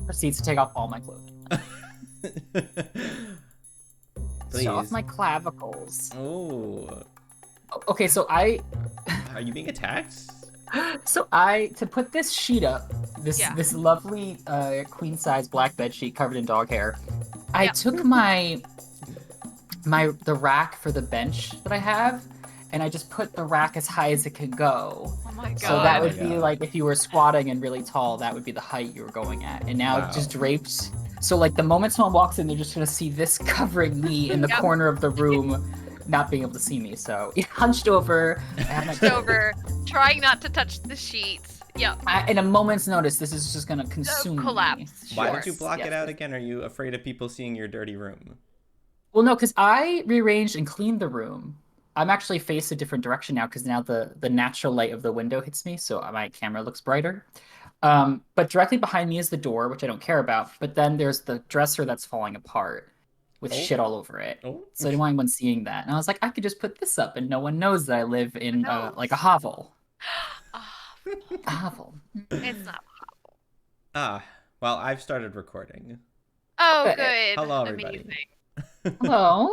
proceeds to take off all my clothing. Show off Please. my clavicles. Oh. Okay, Are you being attacked? to put this sheet up, this lovely queen size black bed sheet covered in dog hair, I took the rack for the bench that I have, and I just put the rack as high as it could go. Oh my god. So that Oh my would be God. like if you were squatting and really tall, that would be the height you were going at. And now Wow. just draped. So like the moment someone walks in, they're just gonna see this covering me in the corner of the room, not being able to see me. So hunched over, I have my Hunched over, trying not to touch the sheets. Yep. in a moment's notice, this is just gonna consume collapse. me. Why Sure. don't you block Yes. it out again? Are you afraid of people seeing your dirty room? Well, no, because I rearranged and cleaned the room. I'm actually faced a different direction now because now the natural light of the window hits me, so my camera looks brighter. But directly behind me is the door, which I don't care about. But then there's the dresser that's falling apart with shit all over it. Oh. So I didn't want anyone seeing that. And I was like, I could just put this up and no one knows that I live in like a hovel. A hovel. It's not. Ah. Well, I've started recording. Oh, Good. good. Hello, everybody. Amazing. Hello.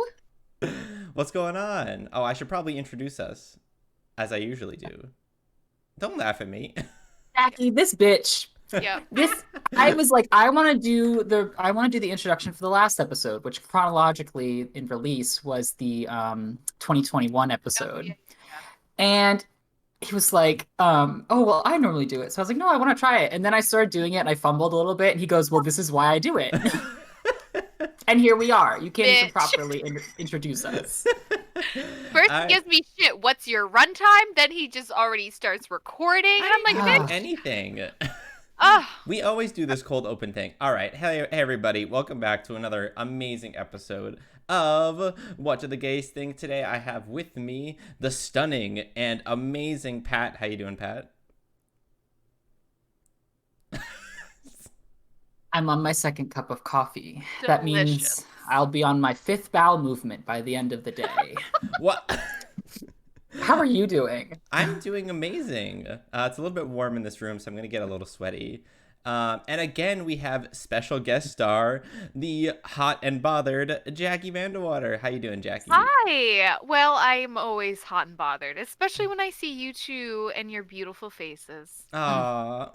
What's going on? Oh, I should probably introduce us, as I usually do. Don't laugh at me. Jackie, this bitch. Yep. I was like, I want to do the introduction for the last episode, which chronologically in release was the 2021 episode. Yeah. And he was like, oh well, I normally do it. So I was like, no, I want to try it. And then I started doing it and I fumbled a little bit and he goes, well, this is why I do it. And here we are. You can't even Bitch. properly introduce us. First he gives me shit. What's your runtime? Then he just already starts recording. And I'm like, bitch. Anything. Oh, We always do this cold open thing. All right. Hey, everybody. Welcome back to another amazing episode of What Do the Gays Think? Today I have with me the stunning and amazing Pat. How you doing, Pat? I'm on my second cup of coffee. That means delicious. I'll be on my fifth bowel movement by the end of the day. What? How are you doing? I'm doing amazing. It's a little bit warm in this room, so I'm going to get a little sweaty. And again, we have special guest star, the hot and bothered Jackie Vandewater. How you doing, Jackie? Hi. Well, I'm always hot and bothered, especially when I see you two and your beautiful faces. Aw.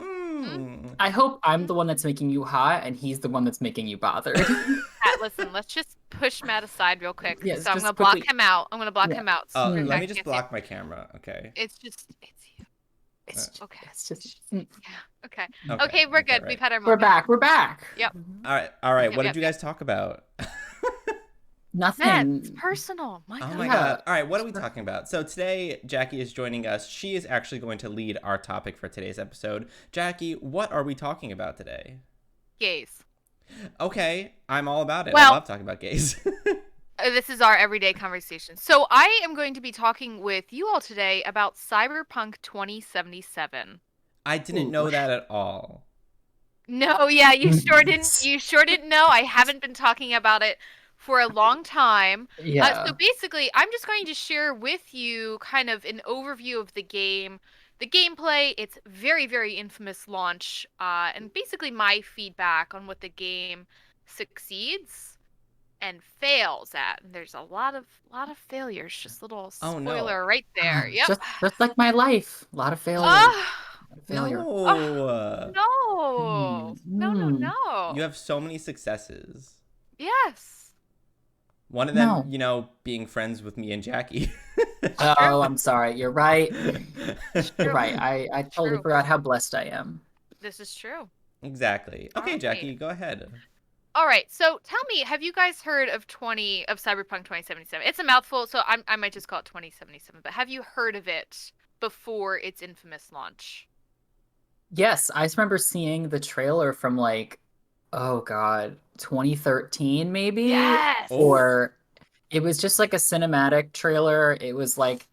I hope I'm the one that's making you hot and he's the one that's making you bothered. Pat, listen, let's just push Matt aside real quick. Yes, so I'm just going to block quickly. him out. I'm going to block Yeah. him out. Oh, So let I me just can't block my camera. Okay. see- It's you. It's Okay. It's just Okay. Okay, Okay, we're good. right. We've had our we're moment. back. We're back. Yep. All right. Yep, What yep, did you guys talk about? Matt, Nothing. it's personal. My Oh God. my Yeah. God. All right, what are we talking about? So today, Jackie is joining us. She is actually going to lead our topic for today's episode. Jackie, what are we talking about today? Gays. Okay, I'm all about it. I Well- love talking about gays. This is our everyday conversation. So I am going to be talking with you all today about Cyberpunk 2077. I didn't Ooh. know that at all. No, yeah, you sure didn't. You sure didn't know. I haven't been talking about it for a long time. Yeah. So basically, I'm just going to share with you kind of an overview of the game, the gameplay, its very, very infamous launch, and basically my feedback on what the game succeeds and fails at. And there's a lot of failures. Just a little Oh, no. spoiler right there. Yep. Just like my life. A lot of failure. Ah, A lot of failure. No. no. No, no, Mm. no. You have so many successes. Yes. One of them, No. you know, being friends with me and Jackie. Oh, I'm sorry. You're right. You're True. right. I totally True. forgot how blessed I am. This is true. Exactly. Okay, Alright. Jackie, go ahead. All right. So tell me, have you guys heard of Cyberpunk 2077? It's a mouthful, so I might just call it 2077. But have you heard of it before its infamous launch? Yes, I just remember seeing the trailer from like, oh God, 2013 maybe? Yes. Oh. Or it was just like a cinematic trailer. It was like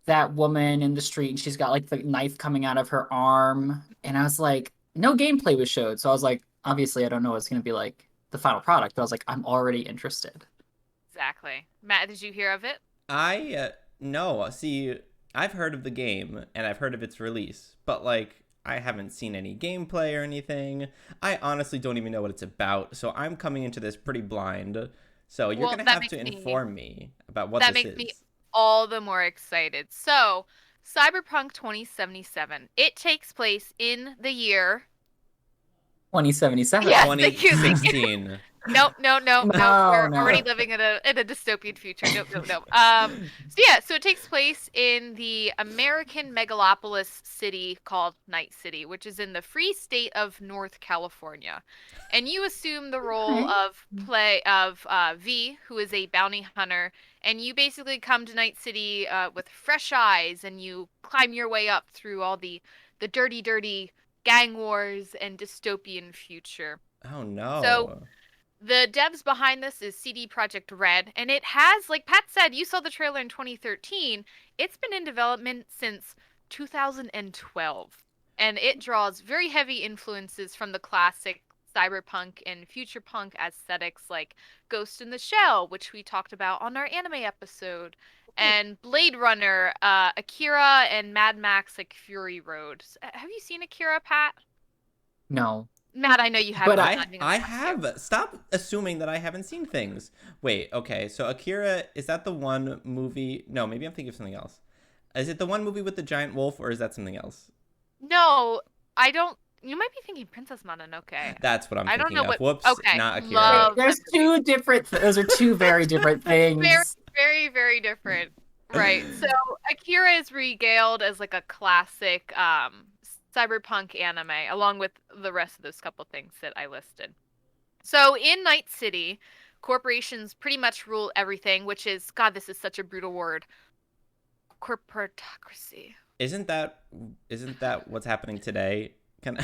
that woman in the street and she's got like the knife coming out of her arm. And I was like, no gameplay was showed. So I was like, obviously I don't know what it's going to be like the final product, but I was like, I'm already interested. Exactly. Matt, did you hear of it? No. See, I've heard of the game and I've heard of its release, but like I haven't seen any gameplay or anything. I honestly don't even know what it's about, so I'm coming into this pretty blind. So you're Well, gonna have to inform me about what that this makes me is. all the more excited. So, Cyberpunk 2077. It takes place in the year. 2077. Yes, thank you, thank you. 2016. No, no, no, no. No, We're no. already living in a dystopian future. No, no, no. So yeah, so it takes place in the American megalopolis city called Night City, which is in the free state of North California. And you assume the role Okay. of play of V, who is a bounty hunter, and you basically come to Night City with fresh eyes, and you climb your way up through all the dirty, dirty gang wars and dystopian future. Oh So no. the devs behind this is CD Projekt Red, and it has, like Pat said, you saw the trailer in 2013. It's been in development since 2012, and it draws very heavy influences from the classic cyberpunk and future punk aesthetics like Ghost in the Shell, which we talked about on our anime episode, and Blade Runner, Akira, and Mad Max like Fury Road. Have you seen Akira, Pat? No. Matt, I know you But haven't. I'm not even gonna I ask you. have. Stop assuming that I haven't seen things. Wait, okay. So Akira, is that the one movie? No, maybe I'm thinking of something else. Is it the one movie with the giant wolf, or is that something else? No, I don't. You might be thinking Princess Mononoke. That's what I'm I don't thinking know of. what. Whoops, Okay, not Akira. Wait, love there's that movie. two different, those are two very different Very, things. very, very different. Right. So Akira is regaled as like a classic cyberpunk anime, along with the rest of those couple things that I listed. So in Night City, corporations pretty much rule everything, which is, God, this is such a brutal word. Corporatocracy. Isn't that what's happening today? Can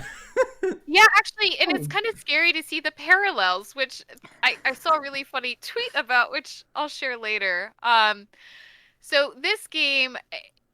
Yeah, actually, and it's Oh, kind of scary to see the parallels, which I saw a really funny tweet about, which I'll share later. So this game,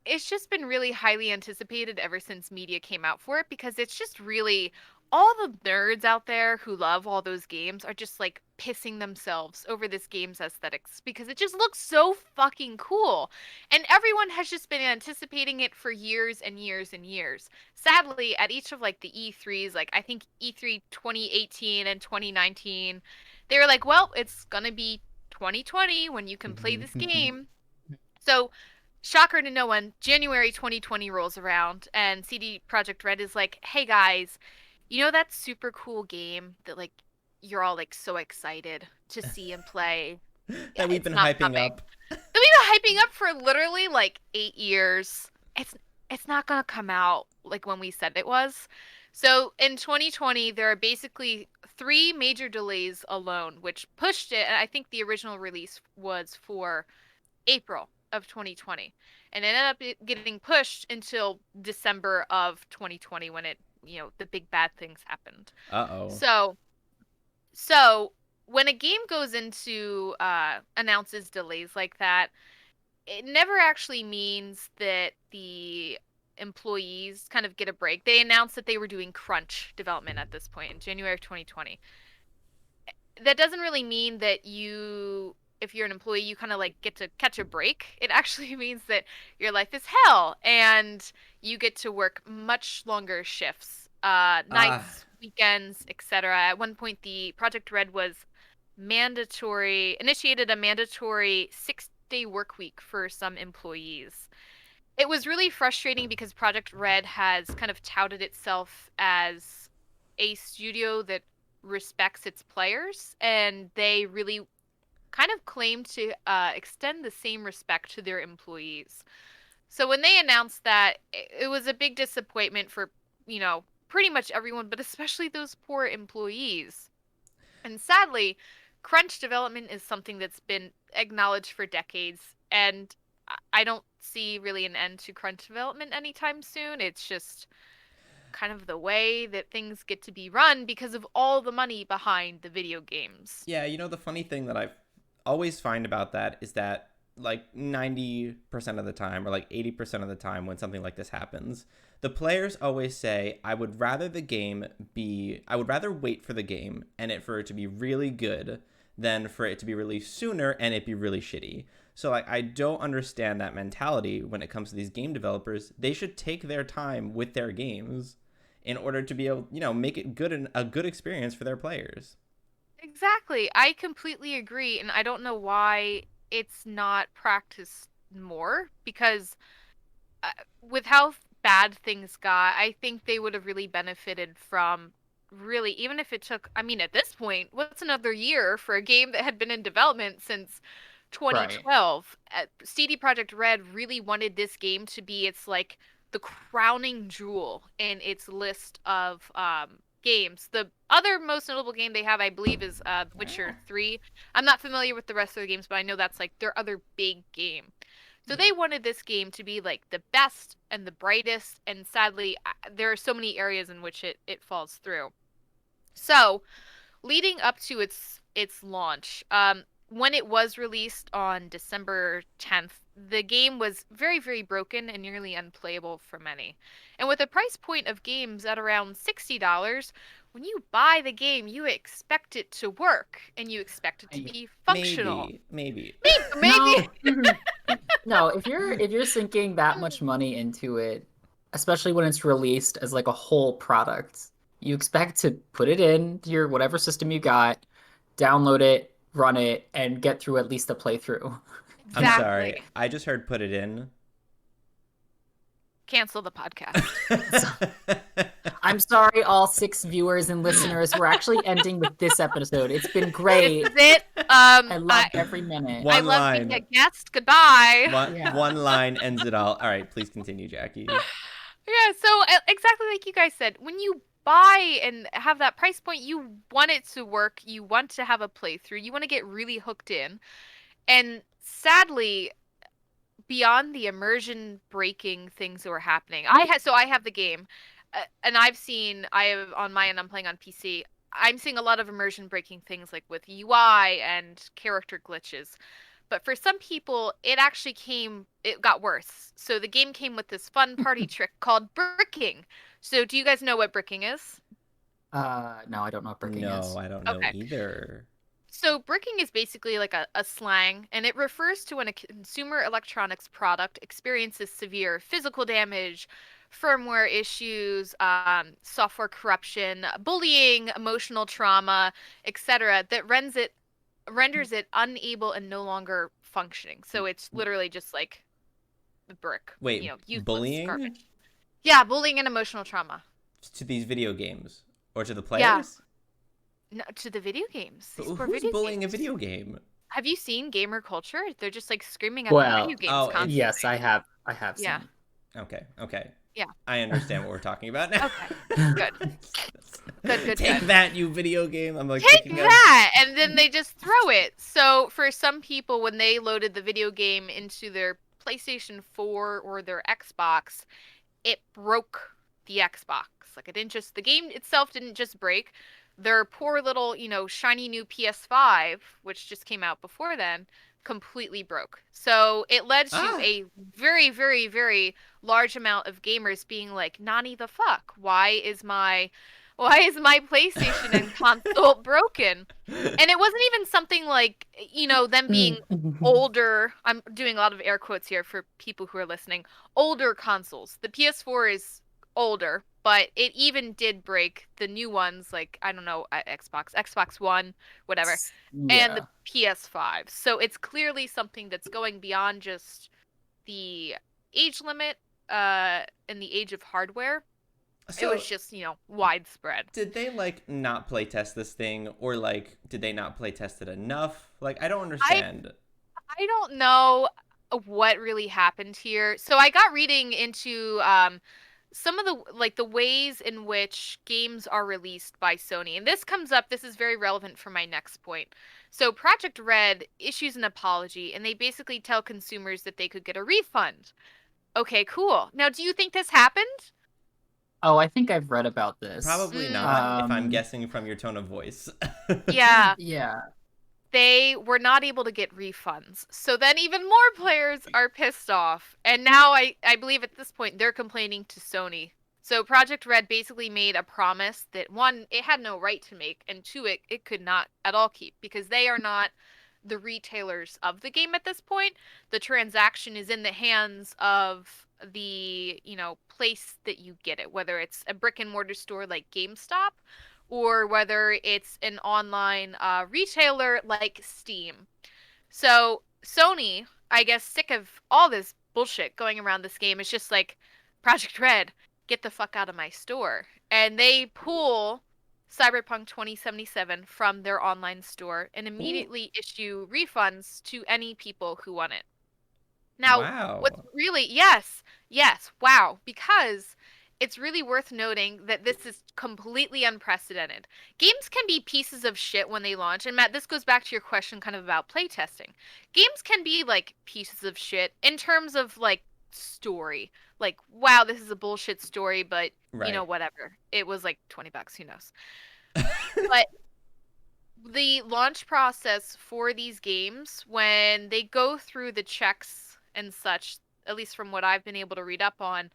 it's just been really highly anticipated ever since media came out for it because it's just really all the nerds out there who love all those games are just like pissing themselves over this game's aesthetics because it just looks so fucking cool. And everyone has just been anticipating it for years and years and years. Sadly, at each of like the E3s, like I think E3 2018 and 2019, they were like, well, it's gonna be 2020 when you can play this game. So, shocker to no one, January 2020 rolls around and CD Projekt Red is like, "Hey guys, you know that super cool game that like you're all like so excited to see and play? Yeah, that we've it's been not hyping coming. up? That we've been hyping up for literally like 8 years. It's not gonna come out like when we said it was." So in 2020, there are basically three major delays alone, which pushed it. And I think the original release was for April of 2020 and it ended up getting pushed until December of 2020 when the big bad things happened. Uh-oh. So so when a game goes into announces delays like that, it never actually means that the employees kind of get a break. They announced that they were doing crunch development at this point in January of 2020. That doesn't really mean that if you're an employee, you kind of like get to catch a break. It actually means that your life is hell and you get to work much longer shifts, Ah, nights, weekends, etc. At one point, the Project Red was initiated a mandatory 6-day work week for some employees. It was really frustrating because Project Red has kind of touted itself as a studio that respects its players, and they really kind of claim to extend the same respect to their employees. So when they announced that, it was a big disappointment for, pretty much everyone, but especially those poor employees. And sadly, crunch development is something that's been acknowledged for decades, and I don't see really an end to crunch development anytime soon. It's just kind of the way that things get to be run because of all the money behind the video games. yeah, the funny thing that I always find about that is that like 90% of the time or like 80% of the time when something like this happens, the players always say, I would rather wait for the game and for it to be really good than for it to be released sooner and it be really shitty. So like I don't understand that mentality when it comes to these game developers. They should take their time with their games in order to be able, make it good and a good experience for their players. Exactly. I completely agree, and I don't know why it's not practiced more because uh, with how bad things got, I think they would have really benefited from really, even if it took, I mean, at this point, what's another year for a game that had been in development since Right. 2012? CD Projekt Red really wanted this game to be its like the crowning jewel in its list of games. The other most notable game they have, I believe, is The Witcher 3. I'm not familiar with the rest of the games, but I know that's like their other big game. So Yeah. they wanted this game to be like the best and the brightest, and sadly, there are so many areas in which it falls through. So, leading up to its launch, when it was released on December 10th, the game was very, very broken and nearly unplayable for many. And with a price point of games at around $60, when you buy the game, you expect it to work and you expect it to I, be functional. Maybe. Maybe. no. No, if you're sinking that much money into it, especially when it's released as like a whole product, you expect to put it in your whatever system you got, download it, run it, and get through at least a playthrough. You I'm know? sorry. Exactly. I just heard put it in. Cancel the podcast. So, I'm sorry, all 6 viewers and listeners. We're actually ending with this episode. It's been This is great. it. I loved every minute. I One love being a line. guest. Goodbye. One Yeah. line ends it all. All right, please continue, Jackie. Yeah, so exactly like you guys said, when you buy and have that price point, you want it to work, you want to have a playthrough, you want to get really hooked in. And sadly, beyond the immersion breaking things that were happening, I have the game, and I have on my end, I'm playing on PC. I'm seeing a lot of immersion breaking things like with UI and character glitches. But for some people, it got worse. So the game came with this fun party trick called bricking. So do you guys know what bricking is? No, I don't know what bricking No, is. I don't know Okay. either. So bricking is basically like a slang, and it refers to when a consumer electronics product experiences severe physical damage, firmware issues, software corruption, bullying, emotional trauma, etc., that renders it unable and no longer functioning. So it's literally just like the brick, Wait, useless bullying garbage. Yeah, bullying and emotional trauma. to these video games or to the Yeah, players? no, to the video games. But These poor who's video bullying a games. video game? Have you seen gamer culture? They're just like screaming at the video Well, games Oh, it's yes, constantly. I have Yeah, seen okay. yeah. I understand what we're talking about now. Okay, good, good, good, Take good. that, you video game. I'm like Take thinking of. that! And then they just throw it. So for some people, when they loaded the video game into their PlayStation 4 or their Xbox, it broke the Xbox. Like it didn't just the game itself didn't just break. Their poor little, shiny new PS5, which just came out before then, completely broke. So it led to Ah, a very, very, very large amount of gamers being like, "Nani the fuck? Why is my PlayStation and console broken?" And it wasn't even something like, them being it. older. I'm doing a lot of air quotes here for people who are listening. Older consoles. The PS4 is older, but it even did break the new ones, like, I don't know, Xbox One, whatever, and the Yeah. PS5. So it's clearly something that's going beyond just the age limit, and the age of hardware. It was so just, widespread. did they like not play test this thing, or like did they not play test it enough? Like I don't I understand. I don't know what really happened here. So I got reading into some of the ways in which games are released by Sony. And this comes up, this is very relevant for my next point. So Project Red issues an apology and they basically tell consumers that they could get a refund. Okay, cool. Now, do you think this happened? Oh, I think I've read about this. Probably Mm, not, if I'm Um, guessing from your tone of voice. yeah. yeah. They were not able to get refunds. So then even more players are pissed off. And now I believe at this point they're complaining to Sony. So Project Red basically made a promise that one, it had no right to make, and two, it could not at all keep because they are not the retailers of the game at this point. The transaction is in the hands of the, place that you get it, whether it's a brick and mortar store like GameStop or whether it's an online retailer like Steam. So Sony, I guess, sick of all this bullshit going around this game, is just like, Project Red, get the fuck out of my store. And they pull Cyberpunk 2077 from their online store and Ooh, immediately issue refunds to any people who want it. Now, what's wow. really, yes, yes, wow, because it's really worth noting that this is completely unprecedented. Games can be pieces of shit when they launch, and Matt, this goes back to your question kind of about playtesting. Games can be like pieces of shit in terms of like story. Like, wow, this is a bullshit story, but Right. whatever. It was like $20, who knows. But the launch process for these games, when they go through the checks and such, at least from what I've been able to read up on,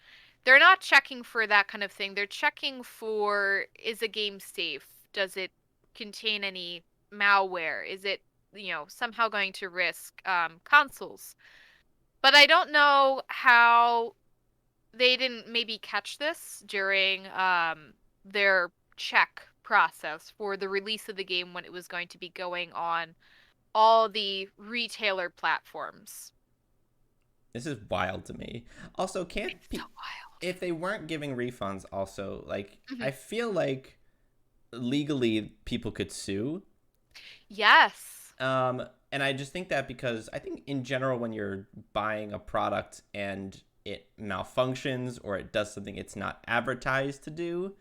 they're not checking for that kind of thing. They're checking for, is a game safe? Does it contain any malware? Is it, somehow going to risk consoles? But I don't know how they didn't maybe catch this during their check process for the release of the game when it was going to be going on all the retailer platforms. This is wild to me. Also, It's so wild. if they weren't giving refunds, also, like, Mhm. I feel like legally people could sue. Yes. And I just think that because I think in general, when you're buying a product and it malfunctions or it does something it's not advertised to do,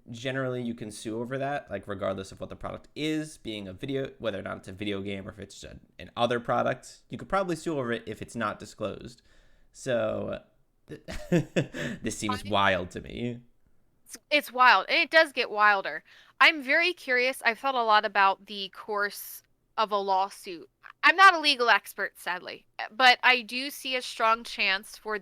generally you can sue over that, like regardless of what the product is, being a video, whether or not it's a video game or if it's an other product, you could probably sue over it if it's not disclosed. So this seems wild to me. It's wild, and it does get wilder. I'm very curious. I've thought a lot about the course of a lawsuit. I'm not a legal expert, sadly, but I do see a strong chance for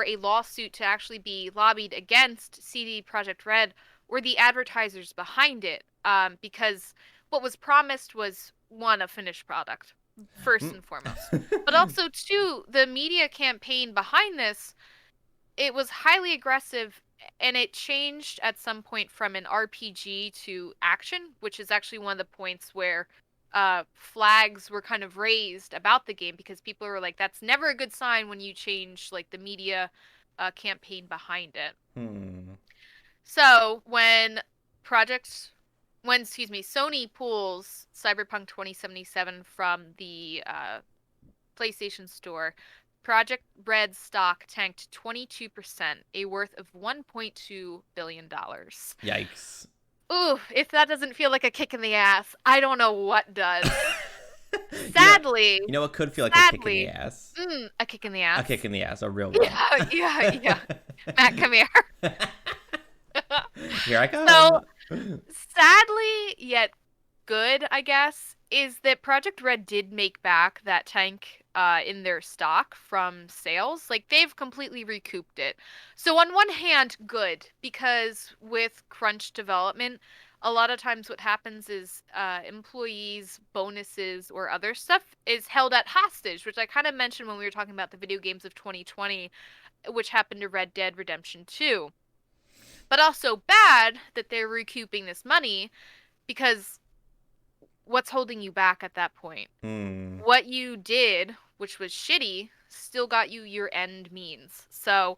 a lawsuit to actually be lobbied against CD Projekt Red or the advertisers behind it, because what was promised was, one, a finished product, first and foremost, but also two, the media campaign behind this, it was highly aggressive, and it changed at some point from an RPG to action, which is actually one of the points where flags were kind of raised about the game because people were like, that's never a good sign when you change like the media campaign behind it. Hmm. So excuse me, Sony pulls Cyberpunk 2077 from the PlayStation Store, Project Red stock tanked 22%, a worth of $1.2 billion. Yikes. Ooh, if that doesn't feel like a kick in the ass, I don't know what does. you know, Sadly, you know what could feel like a kick in the sadly, ass? a kick in the A kick ass. in the ass, a real one. Yeah, yeah, yeah. Matt, come here. Here I So, come. sadly, yet good, I guess, is that Project Red did make back that tank in their stock from sales. Like, they've completely recouped it. So, on one hand, good, because with crunch development, a lot of times what happens is employees, bonuses, or other stuff is held at hostage, which I kind of mentioned when we were talking about the video games of 2020, which happened to Red Dead Redemption 2. But also bad that they're recouping this money because what's holding you back at that point? Hmm. What you did, which was shitty, still got you your end means. So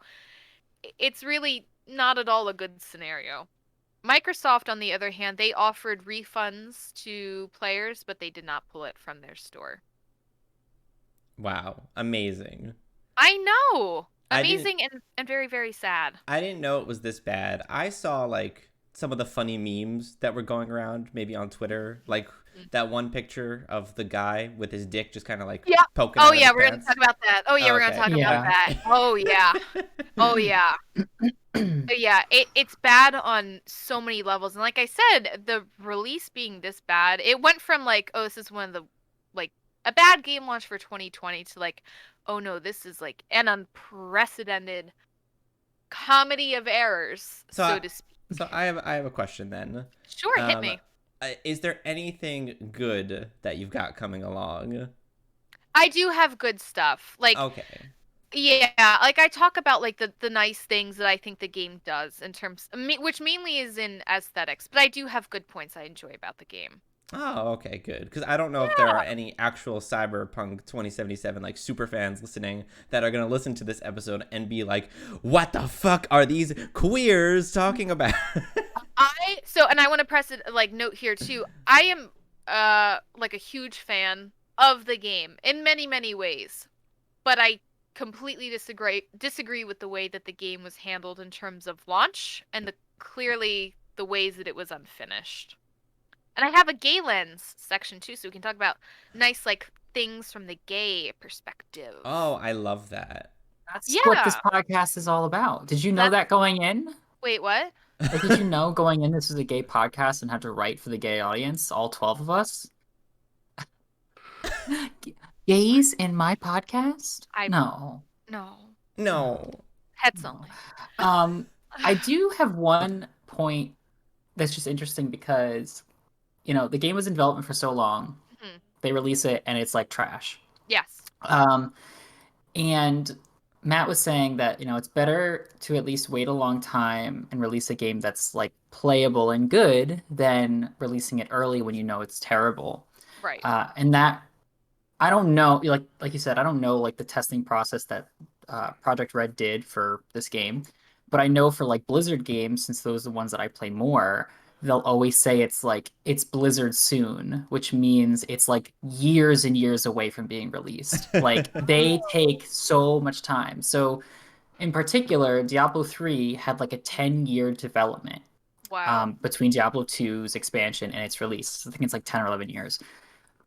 it's really not at all a good scenario. Microsoft, on the other hand, they offered refunds to players, but they did not pull it from their store. Wow. Amazing. I know! I didn't Amazing and very, very sad. I didn't know it was this bad. I saw like some of the funny memes that were going around maybe on Twitter, like Mm. that one picture of the guy with his dick just kind of like Yeah. poking Oh out of yeah, his we're gonna pants. talk about that. Oh yeah, we're gonna Okay. talk about Yeah. that. Oh yeah. Oh yeah. Yeah, it's bad on so many levels. And like I said, the release being this bad, it went from like, oh, this is one of the like a bad game launch for 2020 to like, oh no, this is like an unprecedented comedy of errors, So so I, to speak. so I have a question then. Sure, hit Um, me. is there anything good that you've got coming along? I do have good stuff. Like Okay. Yeah, like I talk about like the nice things that I think the game does in terms, which mainly is in aesthetics, but I do have good points I enjoy about the game. Oh, okay, good. Because I don't know if there are Yeah. any actual Cyberpunk 2077 like super fans listening that are gonna listen to this episode and be like, "What the fuck are these queers talking about?" And I want to press it like note here too. I am like a huge fan of the game in many ways, but I completely disagree with the way that the game was handled in terms of launch and clearly the ways that it was unfinished. And I have a gay lens section too, so we can talk about nice like things from the gay Oh, perspective. I love that. That's what this Yeah. podcast is all about. Did you know That's that going in? wait, what? Like, did you know going in this is a gay podcast and had to write for the gay audience, all 12 of us? Gays in my podcast? I No, no. No. no, Heads no. only. I do have one point that's just interesting because, the game was in development for so long. Mhm. They release it and it's like trash. Yes. Um, and Matt was saying that, it's better to at least wait a long time and release a game that's like playable and good than releasing it early when you know it's terrible. Right. And that I don't know, like you said, I don't know like the testing process that Project Red did for this game, but I know for like Blizzard games, since those are the ones that I play more, they'll always say it's like it's Blizzard soon, which means it's like years and years away from being released. Like they take so much time. So in particular, Diablo 3 had like a 10-year development Wow. between Diablo 2's expansion and its release. I think it's like 10 or 11 years.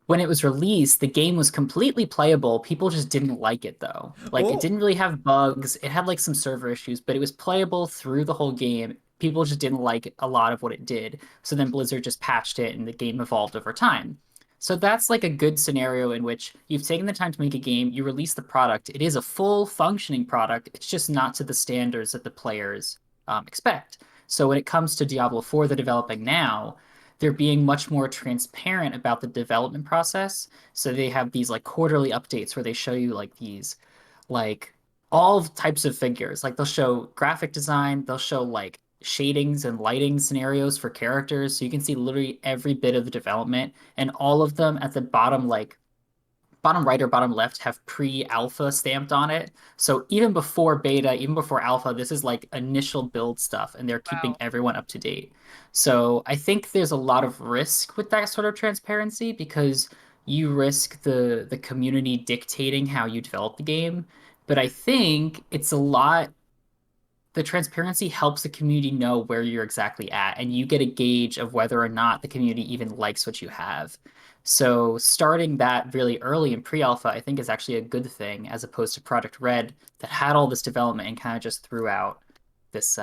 When it was released, the game was completely playable. People just didn't like it though. Like it Oh. didn't really have bugs. It had like some server issues, but it was playable through the whole game. People just didn't like a lot of what it did. So then Blizzard just patched it and the game evolved over time. So that's like a good scenario in which you've taken the time to make a game, you release the product. It is a full functioning product. It's just not to the standards that the players expect. So when it comes to Diablo 4, they're developing now, they're being much more transparent about the development process. So they have these like quarterly updates where they show you like these like all types of figures. Like they'll show graphic design, they'll show like shadings and lighting scenarios for characters. So you can see literally every bit of the development and all of them at the bottom like bottom right or bottom left have pre-alpha stamped on it. So even before beta, even before alpha, this is like initial build stuff and they're keeping Wow. everyone up to date. So I think there's a lot of risk with that sort of transparency because you risk the community dictating how you develop the game. But I think it's a lot the transparency helps the community know where you're exactly at, and you get a gauge of whether or not the community even likes what you have. So starting that really early in pre-alpha, I think is actually a good thing, as opposed to Project Red that had all this development and kind of just threw out this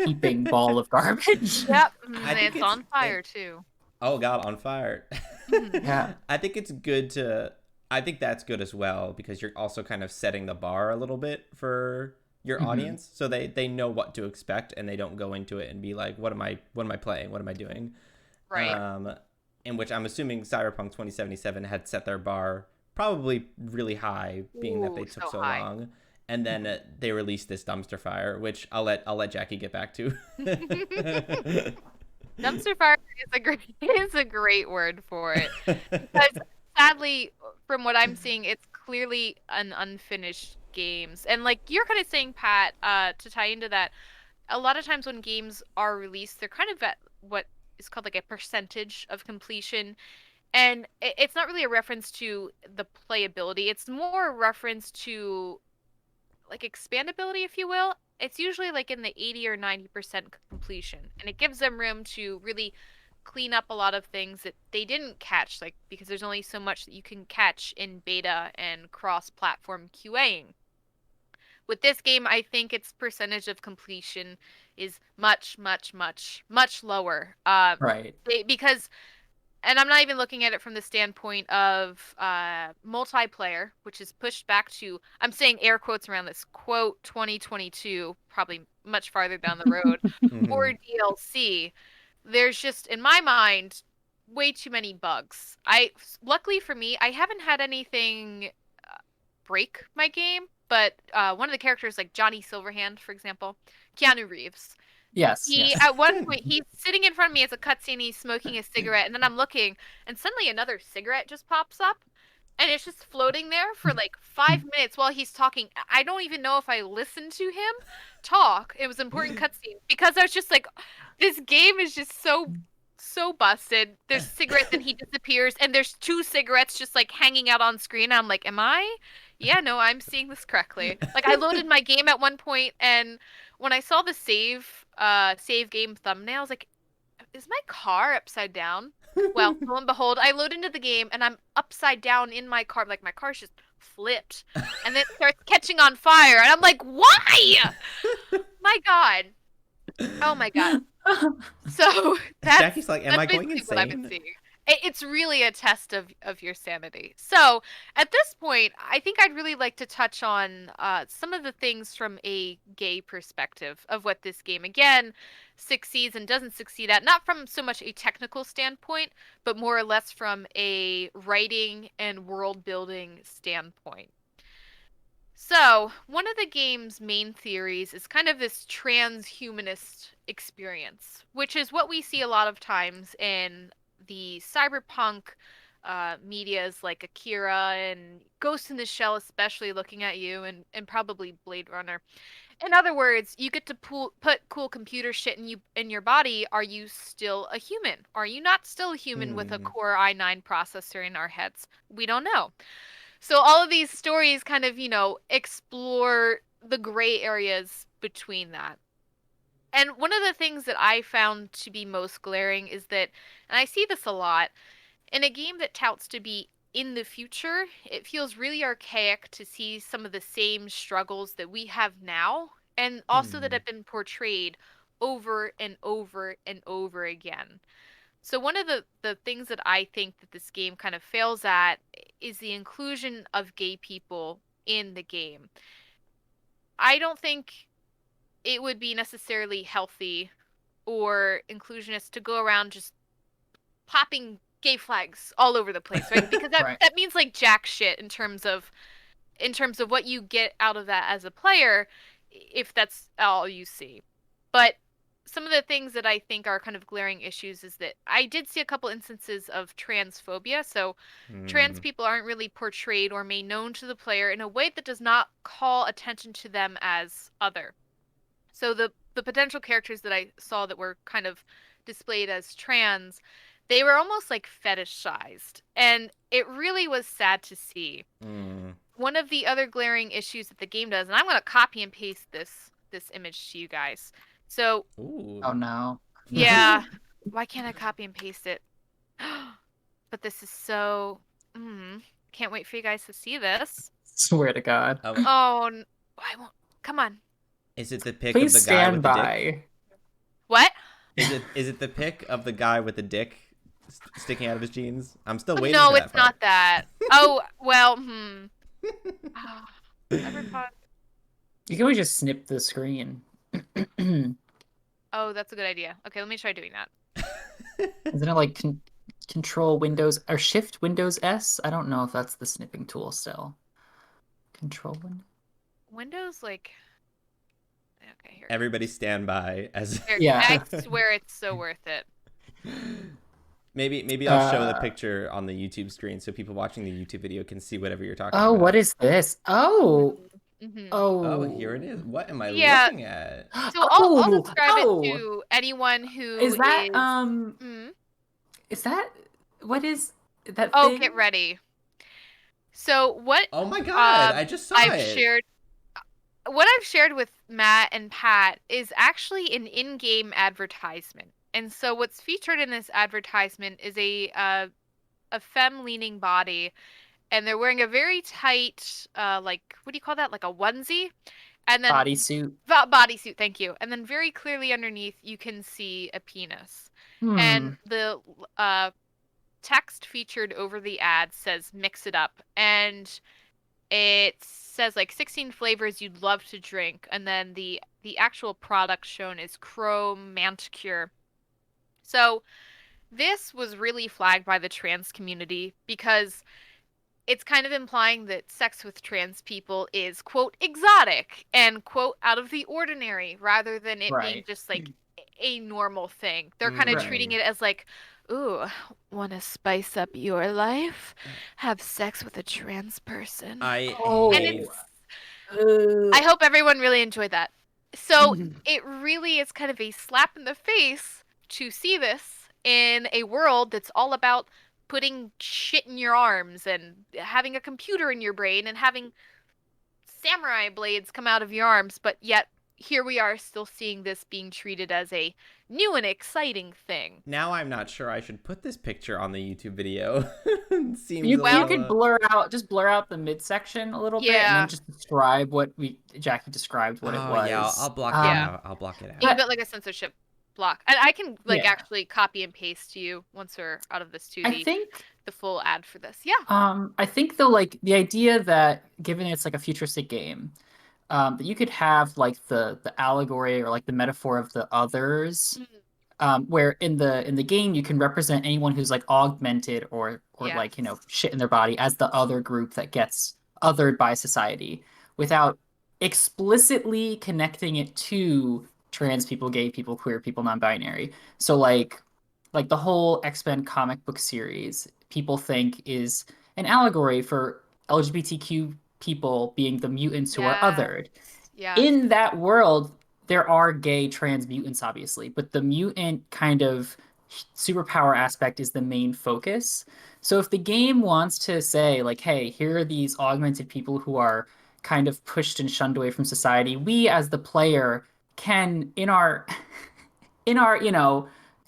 heaping ball of garbage. Yep. I think It's on it fire too. Oh god, on fire. Mhm. Yeah, I think it's good to I think that's good as well because you're also kind of setting the bar a little bit for your hmm, audience so they know what to expect and they don't go into it and be like what am I playing? What am I doing? Right. Um in which I'm assuming Cyberpunk 2077 had set their bar probably really high being that they Ooh, took so so high. long and then they released this dumpster fire which I'll let Jackie get back to. Dumpster fire is a great is a great word for it because sadly, from what I'm seeing, it's clearly an unfinished games. And like you're kind of saying, Pat, to tie into that, a lot of times when games are released, they're kind of at what is called like a percentage of completion. And it's not really a reference to the playability. It's more a reference to like expandability, if you will. It's usually like in the 80 or 90% completion. And it gives them room to really clean up a lot of things that they didn't catch, like because there's only so much that you can catch in beta and cross-platform QAing. With this game, I think its percentage of completion is much lower. right. Because and I'm not even looking at it from the standpoint of multiplayer, which is pushed back to, I'm saying air quotes around this, quote 2022, probably much farther down the road, or Mhm. DLC. There's just, in my mind, way too many bugs. Luckily for me, I haven't had anything break my game. but one of the characters, like Johnny Silverhand, for example, Keanu Reeves. Yes, He yes. at one point he's sitting in front of me as a cutscene. He's smoking a cigarette, and then I'm looking, and suddenly another cigarette just pops up, and it's just floating there for like 5 minutes while he's talking. I don't even know if I listened to him talk. It was an important cutscene because I was just like, this game is just so busted. There's a cigarette, then he disappears, and there's two cigarettes just like hanging out on screen. I'm like, am I? Yeah, no, I'm seeing this correctly. Like I loaded my game at one point, and when I saw the save game thumbnail, I was like, is my car upside down? Well, lo and behold, I load into the game and I'm upside down in my car. Like my car's just flipped. And then it starts catching on fire. And I'm like, why? My God. Oh my God. So Jackie's like, am I that's going basically what I've been insane? seeing. It's really a test of your sanity. So at this point, I think I'd really like to touch on some of the things from a gay perspective of what this game again succeeds and doesn't succeed at, not from so much a technical standpoint, but more or less from a writing and world building standpoint. So, one of the game's main theories is kind of this transhumanist experience, which is what we see a lot of times in the cyberpunk medias like Akira and Ghost in the Shell, especially looking at you, and probably Blade Runner. In other words, you get to put cool computer shit in your body. Are you still a human? Are you not still a human with a Hmm. Core i9 processor in our heads? We don't know. So all of these stories kind of, explore the gray areas between that. And one of the things that I found to be most glaring is that, and I see this a lot, in a game that touts to be in the future, it feels really archaic to see some of the same struggles that we have now, and also that Hmm. have been portrayed over and over and over again. So one of the things that I think that this game kind of fails at is the inclusion of gay people in the game. I don't think it would be necessarily healthy or inclusionist to go around just popping gay flags all over the place, right? Because that Right. that means like jack shit in terms of what you get out of that as a player if that's all you see. But some of the things that I think are kind of glaring issues is that I did see a couple instances of transphobia. So trans Hmm. people aren't really portrayed or made known to the player in a way that does not call attention to them as other. So the potential characters that I saw that were kind of displayed as trans, they were almost like fetishized, and it really was sad to see. Hmm. One of the other glaring issues that the game does, and I'm going to copy and paste this image to you guys. So, Ooh. Oh no. yeah, why can't I copy and paste it? But this is so can't wait for you guys to see this. Swear to God. Um, Oh, I won't. Come on. is it the pic of Please the guy with stand the dick? by. What? Is it the pic of the guy with the dick sticking out of his jeans? I'm still waiting No, for that it's part. not that. Oh, well, Ah, Cyberpunk. You can always just snip the screen. Isn't Oh, that's a good idea. Okay, let me try doing that. it like Control Windows or Shift Windows S? I don't know if that's the snipping tool still. Control Windows. Windows, like, okay, here it comes. Everybody stand by as Here, I Yeah. swear it's so worth it. maybe I'll show the Uh, picture on the YouTube screen so people watching the YouTube video can see whatever you're talking oh, what about. is this? Oh, Mm-hmm. Oh, here it is. oh, What am I Yeah, looking at? so I'll oh, describe it oh. to anyone who Is that is. Mm, is that what is that oh, get thing? ready. So Oh my god, um I just saw I've it. shared what I've shared with Matt and Pat is actually an in-game advertisement. And so what's featured in this advertisement is a femme-leaning body, and they're wearing a very tight, like what do you call that? Like a onesie, and then Bodysuit. bodysuit. Thank you. And then very clearly underneath, you can see a penis, and Hmm. the text featured over the ad says "mix it up," and it says like 16 flavors you'd love to drink, and then the actual product shown is Chrome Manticure. So this was really flagged by the trans community because it's kind of implying that sex with trans people is, quote, exotic and, quote, out of the ordinary, rather than it being Right. just like a normal thing. They're kind of treating Right. it as like, ooh, want to spice up your life? Have sex with a trans person. I And hate. Oh. I Uh, hope everyone really enjoyed that. So it really is kind of a slap in the face to see this in a world that's all about putting shit in your arms and having a computer in your brain and having samurai blades come out of your arms, but yet here we are still seeing this being treated as a new and exciting thing. Now I'm not sure I should put this picture on the YouTube video. It seems you a you Well, little. could blur out the midsection a little bit, and then yeah, just describe what Jackie described what it Oh yeah, I'll was. block it yeah. out. I'll block it A out. But bit like a censorship block. And I can like yeah, actually copy and paste to you once we're out of this too I think the full ad for this. Yeah. I think though, like the idea that given it's like a futuristic game, that you could have like the allegory or like the metaphor of the others, Mm, where in the game you can represent anyone who's like augmented or yes. like shit in their body as the other group that gets othered by society without explicitly connecting it to trans people, gay people, queer people, non-binary. So like the whole X-Men comic book series, people think is an allegory for LGBTQ people being the mutants who are Yes. othered. Yes. In that world, there are gay trans mutants, obviously, but the mutant kind of superpower aspect is the main focus. So if the game wants to say, like, hey, here are these augmented people who are kind of pushed and shunned away from society, we as the player can, in our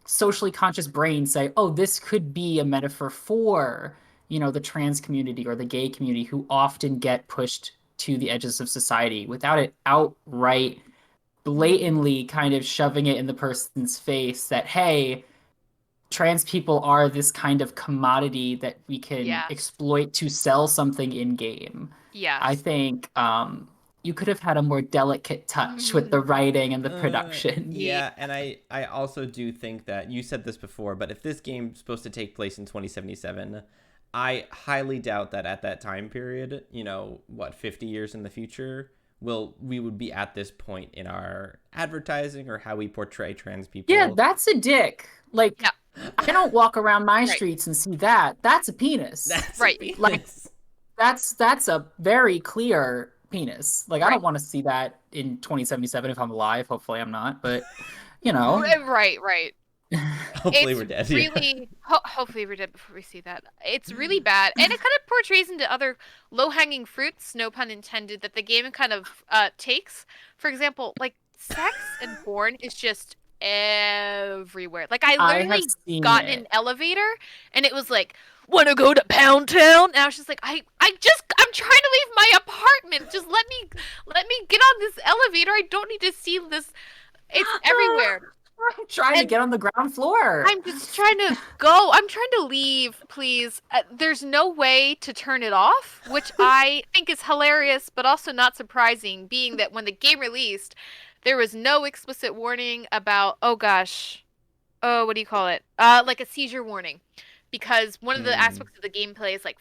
socially conscious brain say, oh, this could be a metaphor for, the trans community or the gay community who often get pushed to the edges of society without it outright blatantly kind of shoving it in the person's face that, hey, trans people are this kind of commodity that we can Yes. exploit to sell something in game. I Yes. think you could have had a more delicate touch with the writing and the production. Yeah. Yeah, and I also do think that you said this before, but if this game's supposed to take place in 2077, I highly doubt that at that time period, 50 years in the future, we would be at this point in our advertising or how we portray trans Yeah, people. that's a dick. Like, Yeah. I don't walk around my Right. streets and see that. That's a penis. That's a Right. Like, penis. that's a very clear penis. Like, I Right. don't want to see that in 2077 if I'm alive. Hopefully I'm not, but you know. Right. Right. Hopefully It's we're dead. really hopefully we're dead before we see that. It's really bad, and it kind of portrays into other low-hanging fruits, no pun intended, that the game kind of takes. For example, like sex and porn is just everywhere. Like I I have literally seen got in an it. elevator, and it was like, "Want to go to Pound Town?" And I was just like, I'm trying to leave my apartment. Just let me get on this elevator. I don't need to see this. It's everywhere." I'm trying to And get on the ground floor. I'm just trying to go. I'm trying to leave, please. There's no way to turn it off, which I think is hilarious, but also not surprising, being that when the game released, there was no explicit warning about, oh gosh, oh, what do you call it? Like a seizure warning. Because one of the Mm. aspects of the gameplay is like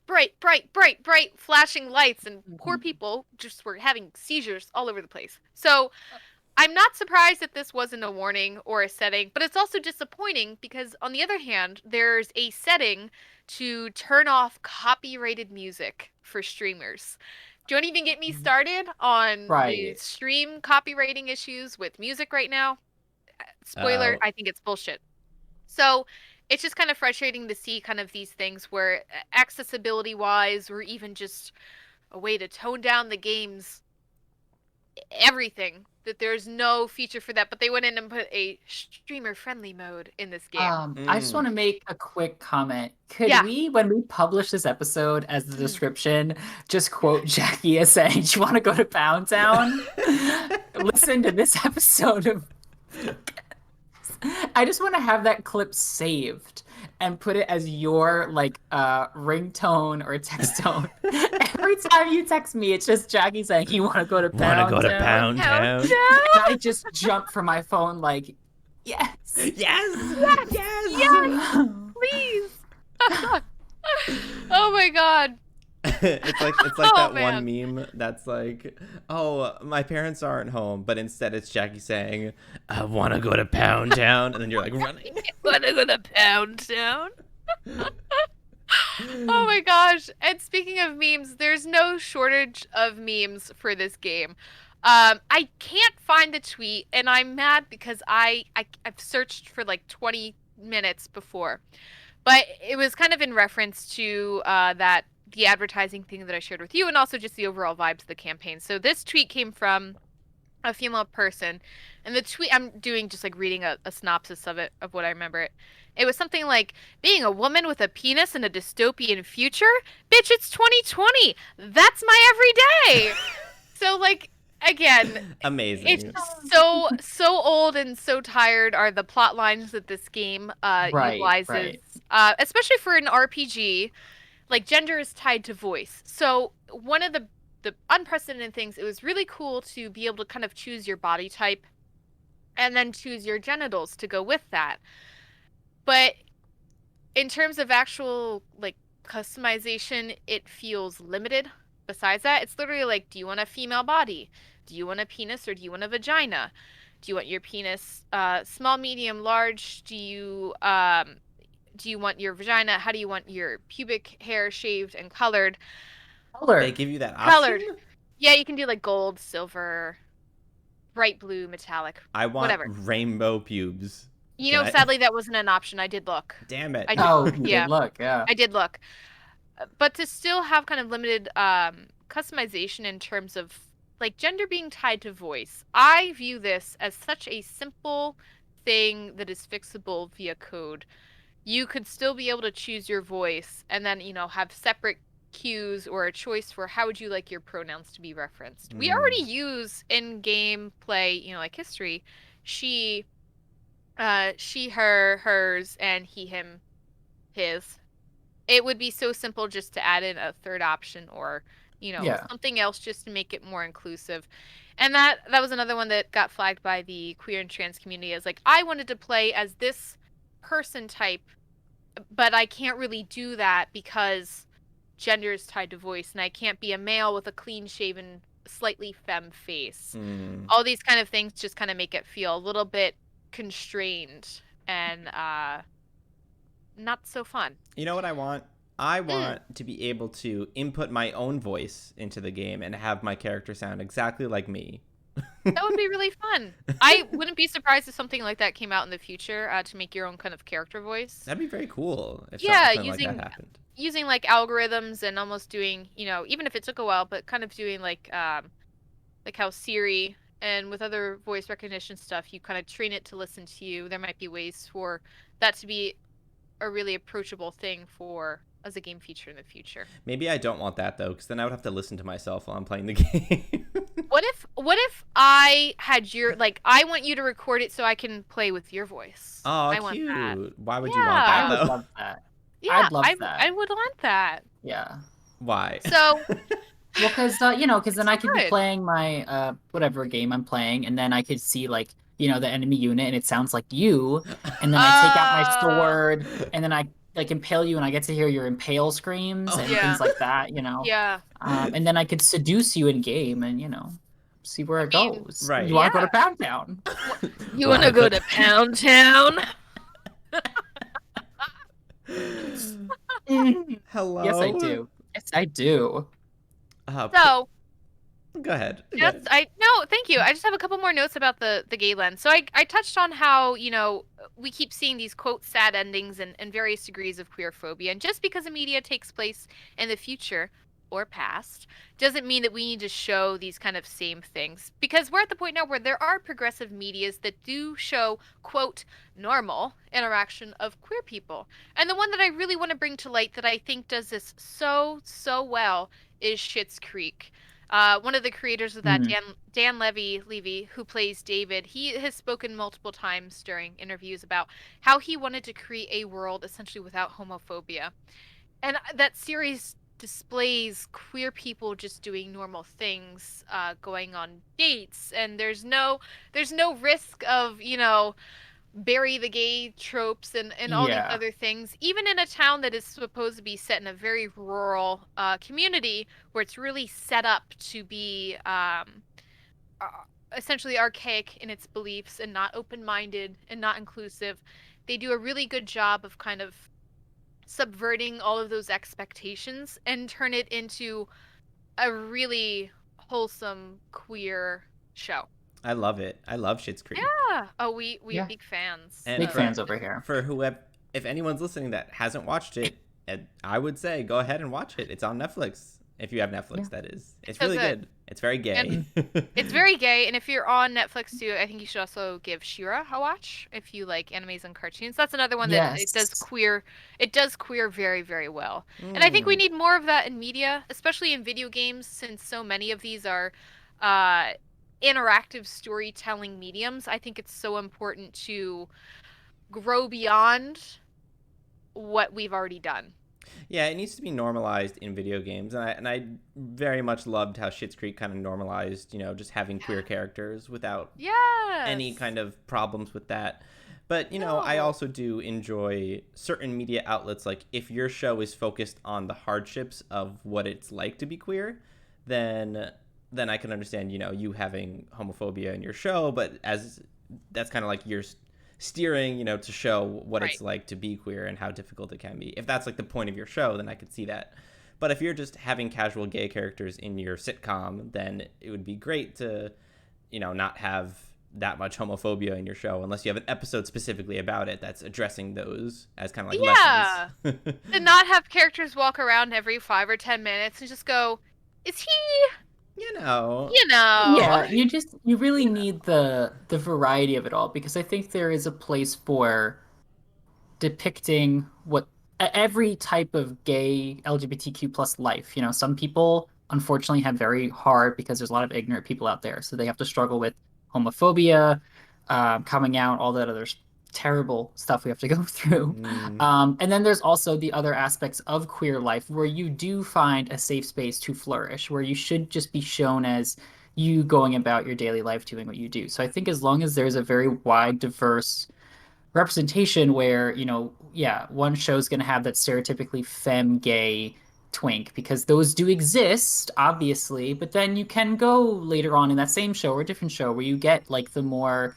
bright, bright, bright, bright flashing lights, and poor Mhm. people just were having seizures all over the place. So I'm not surprised that this wasn't a warning or a setting, but it's also disappointing because, on the other hand, there's a setting to turn off copyrighted music for streamers. Don't even get me started on the Right. stream copywriting issues with music right now. Spoiler, Oh. I think it's bullshit. So it's just kind of frustrating to see kind of these things where accessibility wise, or even just a way to tone down the game's everything, that there's no feature for that, but they went in and put a streamer friendly mode in this game. I just want Mm. to make a quick comment. Could Yeah. we, when we publish this episode as the Mm. description, just quote Jackie as saying, "Do you want to go to Pound Town?" Listen to this episode of. I just want to have that clip saved and put it as your like ringtone or text tone. Every time you text me, it's just Jackie saying, "You want to go to Want to Pound go to Town?" Pound Pound Town? And Town! I just jump from my phone like, yes. Yes! Yes! Yes! Please! Oh my god. it's like Oh that one man. meme that's like, oh, my parents aren't home, but instead it's Jackie saying, I want to go to Pound Town, and then you're like running. Wanna go to Pound Town? Oh my gosh. And speaking of memes, there's no shortage of memes for this game. I can't find the tweet, and I'm mad because I've searched for like 20 minutes before. But it was kind of in reference to that the advertising thing that I shared with you, and also just the overall vibes of the campaign. So this tweet came from a female person, and the tweet I'm doing just like reading a synopsis of it of what I remember it. It was something like being a woman with a penis in a dystopian future. Bitch, it's 2020. That's my everyday. So like again, it's Amazing. just so old and so tired are the plot lines that this game Right, utilizes, right. especially for an RPG. Like gender is tied to voice. So one of the unprecedented things, it was really cool to be able to kind of choose your body type and then choose your genitals to go with that. But in terms of actual like customization, it feels limited. Besides that, it's literally like, do you want a female body? Do you want a penis or do you want a vagina? Do you want your penis small, medium, large? Do you want your vagina? How do you want your pubic hair shaved and colored? They Color. give you that option? Colored. Yeah, you can do like gold, silver, bright blue, metallic, I want whatever. rainbow pubes. You Can know, I? sadly, that wasn't an option. I did look. Damn it. I did. Oh, you did Yeah, look, yeah. I did look. But to still have kind of limited customization in terms of like gender being tied to voice, I view this as such a simple thing that is fixable via code. You could still be able to choose your voice and then, have separate cues or a choice for how would you like your pronouns to be referenced. We Mm. already use in gameplay, like history, she, she, her, hers, and he, him, his. It would be so simple just to add in a third option or, Yeah. something else just to make it more inclusive. And that was another one that got flagged by the queer and trans community as like I wanted to play as this person type, but I can't really do that because gender is tied to voice and I can't be a male with a clean shaven, slightly femme face. Mm. All these kind of things just kind of make it feel a little bit constrained and not so fun. You know what I want? I Mm. want to be able to input my own voice into the game and have my character sound exactly like me. That would be really fun. I wouldn't be surprised if something like that came out in the future to make your own kind of character voice. That'd be very cool if Yeah, something like that using happened. using like algorithms and almost doing, even if it took a while, but kind of doing like how Siri and with other voice recognition stuff, you kind of train it to listen to you. There might be ways for that to be a really approachable thing for as a game feature in the future. Maybe I don't want that though, because then I would have to listen to myself while I'm playing the game. What if I had your like I want you to record it so I can play with your voice. Oh, I want that. cute. Why would you want I that Yeah. would though? love that. Yeah, I'd love I that. would want that. Yeah. Why? So, Well, because then I could be good. playing my whatever game I'm playing, and then I could see like the enemy unit, and it sounds like you, and then I take out my Uh, sword, and then I like impale you, and I get to hear your impale screams Oh. and yeah. things like that. Yeah. And then I could seduce you in game, and see where I it mean, goes. You Right. want to go to yeah. Pound Town? You want Wanna to go go- to Pound Town? Yes, I Hello? do. Yes, I do. Uh, So, go ahead. Go just ahead. I no, thank you. I just have a couple more notes about the gay lens. So I touched on how, we keep seeing these quote sad endings and various degrees of queer phobia. And just because a media takes place in the future or past doesn't mean that we need to show these kind of same things. Because we're at the point now where there are progressive medias that do show, quote, normal interaction of queer people. And the one that I really want to bring to light that I think does this so well is Schitt's Creek. One of the creators of that, Mhm. Dan Levy, who plays David, he has spoken multiple times during interviews about how he wanted to create a world essentially without homophobia. And that series displays queer people just doing normal things, going on dates, and there's no risk of, bury the gay tropes and all these Yeah. other things, even in a town that is supposed to be set in a very rural community where it's really set up to be uh, essentially archaic in its beliefs and not open-minded and not inclusive. They do a really good job of kind of subverting all of those expectations and turn it into a really wholesome queer show. I love it. I love Schitt's Creek. Yeah. Oh, we are Yeah. big fans. And Big fans over here. for whoever, if anyone's listening that hasn't watched it, I would say go ahead and watch it. It's on Netflix. If you have Yeah. Netflix, that is. It's It's so really good. good. It's very And gay. it's very gay, and if you're on Netflix too, I think you should also give Shira a watch if you like animes and cartoons. That's another one that Yes. it does queer very, very well. And I think we Mm. need more of that in media, especially in video games, since so many of these are uh interactive storytelling mediums. I think it's so important to grow beyond what we've already done. Yeah, it needs to be normalized in video games, and I very much loved how Schitt's Creek kind of normalized, just having queer characters without any Yes. kind of problems with that. But, I No. also do enjoy certain media outlets. Like, if your show is focused on the hardships of what it's like to be queer, then I can understand, you having homophobia in your show, but as that's kind of like you're steering, to show what Right. it's like to be queer and how difficult it can be. If that's like the point of your show, then I could see that. But if you're just having casual gay characters in your sitcom, then it would be great to, not have that much homophobia in your show unless you have an episode specifically about it that's addressing those as kind of like lessons. Yeah. To not have characters walk around every 5 or 10 minutes and just go, is he, you know, you know? Yeah, you really need the variety of it all because I think there is a place for depicting what every type of gay LGBTQ plus life. Some people unfortunately have very hard because there's a lot of ignorant people out there, so they have to struggle with homophobia, coming out, all that other terrible stuff we have to go through. mm, And then there's also the other aspects of queer life where you do find a safe space to flourish, where you should just be shown as you going about your daily life doing what you do. So I think as long as there's a very wide, diverse representation where, yeah, one show's going to have that stereotypically femme gay twink because those do exist, obviously, but then you can go later on in that same show or a different show where you get like the more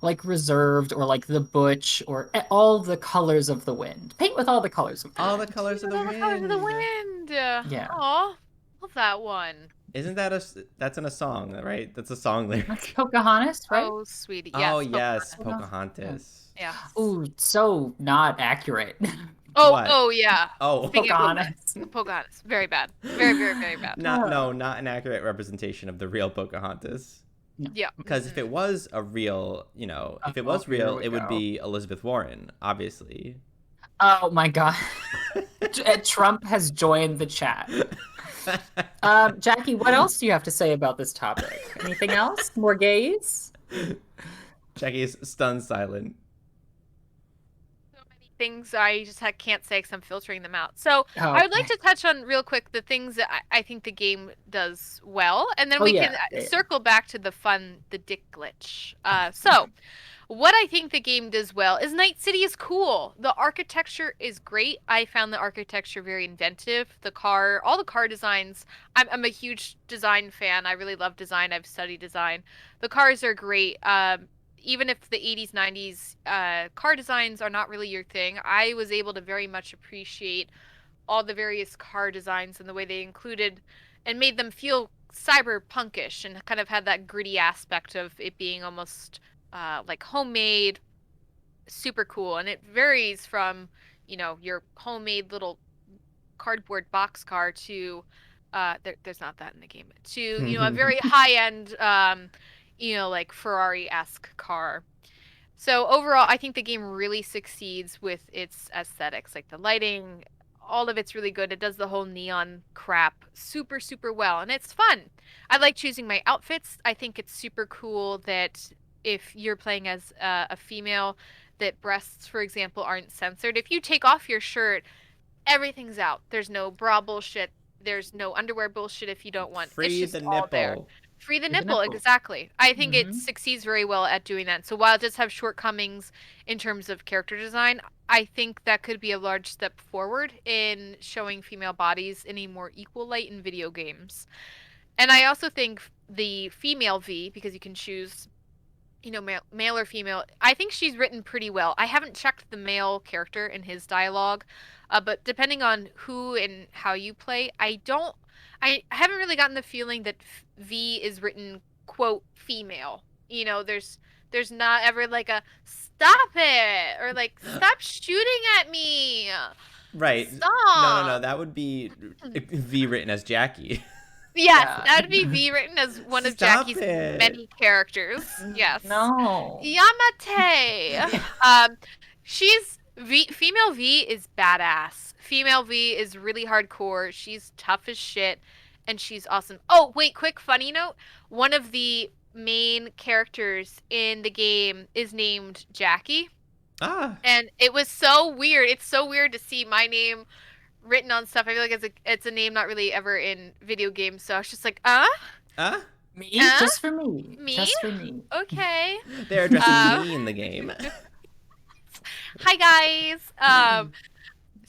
like reserved or like the butch or all the colors of the wind. Paint with all the colors of the all the wind. colors of the All the colors of the wind. wind. Yeah. Aw, love that one. Isn't that that's in a song, right? That's a song That's lyric. Pocahontas, right? Oh, sweetie. Oh Yes, yes, Pocahontas. Yeah. Pocahontas. Yes. Ooh, so not accurate. Oh, What? oh yeah. Oh, Speaking of Pocahontas. Pocahontas, very bad. Very, very, very bad. not no, not an accurate representation of the real Pocahontas. No. Yeah. Because if it was a real, if it Oh, was here real, we it would go. be Elizabeth Warren, obviously. Oh my God. Trump has joined the chat. Jackie, what else do you have to say about this topic? Anything else? More gays? Jackie is stunned silent. So many things I just can't say because I'm filtering them out. So Oh, I would like okay. to touch on real quick the things that I think the game does well, and then Oh we can yeah. Yeah. circle back to the fun, the dick glitch. So what I think the game does well is Night City is cool. The architecture is great. I found the architecture very inventive. All the car designs. I'm a huge design fan. I really love design. I've studied design. The cars are great. Even if the 80s, 90s car designs are not really your thing, I was able to very much appreciate all the various car designs and the way they included and made them feel cyberpunkish and kind of had that gritty aspect of it being almost like homemade, super cool. And it varies from, your homemade little cardboard boxcar to there's not that in the game to a very high end like Ferrari-esque car. So overall, I think the game really succeeds with its aesthetics, like the lighting, all of it's really good. It does the whole neon crap super, super well, and it's fun. I like choosing my outfits. I think it's super cool that if you're playing as a female, that breasts, for example, aren't censored. If you take off your shirt, everything's out. There's no bra bullshit. There's no underwear bullshit if you don't want. It's Free just the all there. nipple. Free the Free the nipple, nipple. exactly. I think it Mm-hmm. succeeds very well at doing that. So while it does have shortcomings in terms of character design, I think that could be a large step forward in showing female bodies in a more equal light in video games. And I also think the female V, because you can choose, male or female, I think she's written pretty well. I haven't checked the male character in his dialogue, but depending on who and how you play, I haven't really gotten the feeling that V is written, quote, female. There's not ever like a stop it or like stop shooting at me. Right. No, no, no. Stop. That would be V written as Jackie. Yes, Yeah. that would be V written as one of Stop Jackie's it. many characters. Yes. No. Yamate. Um, she's female V is badass. Female V is really hardcore. She's tough as shit, and she's awesome. Oh, wait, quick funny note. One of the main characters in the game is named Jackie, Ah, and it was so weird. It's so weird to see my name written on stuff. I feel like it's a name not really ever in video games. So I was just like, ah. Me? Just for me. me? Just for me. Okay. They're addressing Um, me in the game. Hi guys.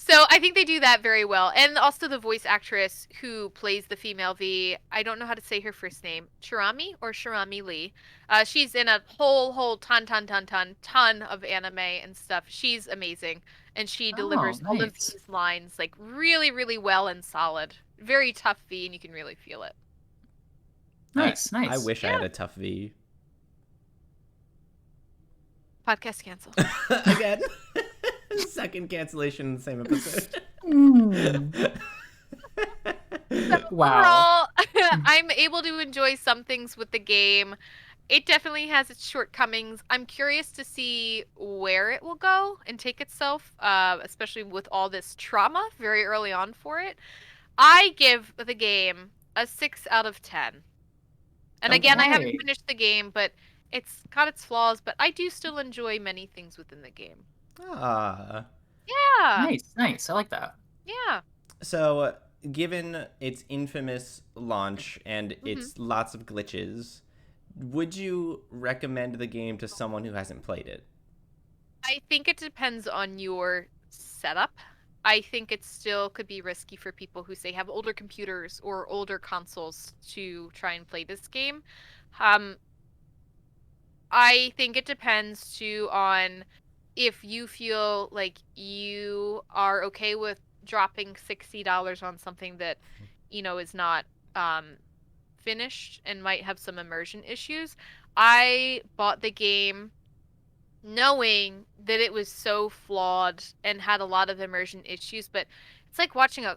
So I think they do that very well, and also the voice actress who plays the female V. I don't know how to say her first name. Shirami or Shirami Lee. She's in a whole ton of anime and stuff. She's amazing, and she Oh, delivers all of nice. these lines like really, really well and solid. Very tough V, and you can really feel it. I Nice, I nice. wish I had a tough V. Podcast canceled. Again. Second cancellation in the same episode. Mm. Wow. Overall, I'm able to enjoy some things with the game. It definitely has its shortcomings. I'm curious to see where it will go and take itself, especially with all this trauma very early on for it. I give the game a 6 out of 10. And again, I haven't Okay. finished the game, but it's got its flaws, but I do still enjoy many things within the game. Ah. Yeah, Nice, nice. I like that. yeah. So, given its infamous launch and Mm-hmm. its lots of glitches, would you recommend the game to someone who hasn't played it? I think it depends on your setup. I think it still could be risky for people who say have older computers or older consoles to try and play this game. Um, I think it depends too on if you feel like you are okay with dropping $60 on something that, is not finished and might have some immersion issues. I bought the game knowing that it was so flawed and had a lot of immersion issues, but it's like watching a